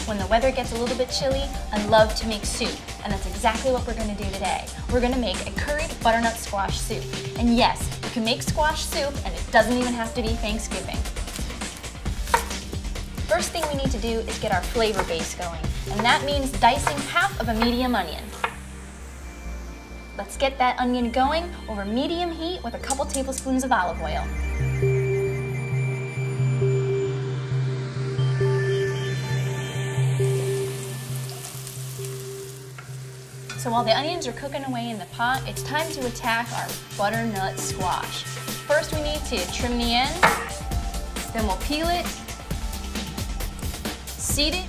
when the weather gets a little bit chilly, I love to make soup, and that's exactly what we're going to do today. We're going to make a curried butternut squash soup. And yes, you can make squash soup, and it doesn't even have to be Thanksgiving. First thing we need to do is get our flavor base going, and that means dicing half of a medium onion. Let's get that onion going over medium heat with a couple tablespoons of olive oil. So while the onions are cooking away in the pot, it's time to attack our butternut squash. First we need to trim the ends, then we'll peel it, seed it,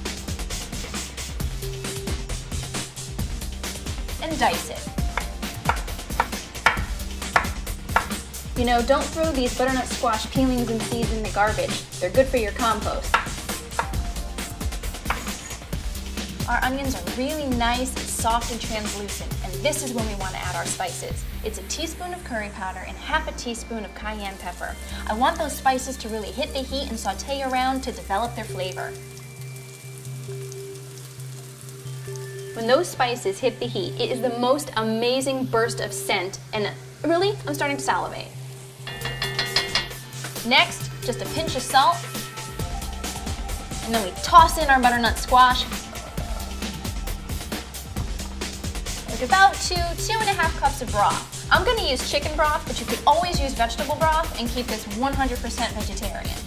and dice it. You know, don't throw these butternut squash peelings and seeds in the garbage. They're good for your compost. Our onions are really nice, soft, and translucent, and this is when we want to add our spices. It's a teaspoon of curry powder and half a teaspoon of cayenne pepper. I want those spices to really hit the heat and saute around to develop their flavor. When those spices hit the heat, it is the most amazing burst of scent, and really, I'm starting to salivate. Next, just a pinch of salt, and then we toss in our butternut squash. About 2.5 cups of broth. I'm going to use chicken broth, but you could always use vegetable broth and keep this 100% vegetarian.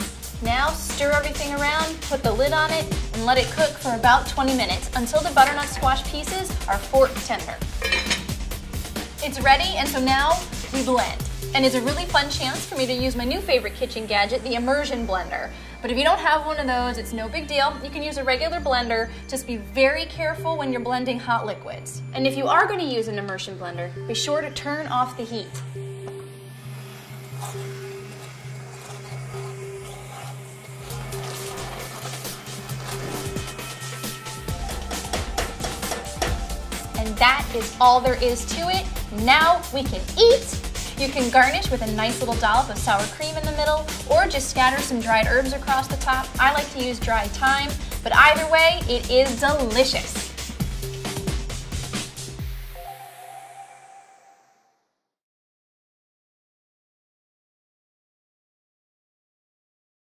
Now stir everything around, put the lid on it, and let it cook for about 20 minutes until the butternut squash pieces are fork tender. It's ready, and so now we blend. And it's a really fun chance for me to use my new favorite kitchen gadget, the immersion blender. But if you don't have one of those, it's no big deal. You can use a regular blender. Just be very careful when you're blending hot liquids. And if you are going to use an immersion blender, be sure to turn off the heat. And that is all there is to it. Now we can eat. You can garnish with a nice little dollop of sour cream in the middle, or just scatter some dried herbs across the top. I like to use dried thyme, but either way, it is delicious.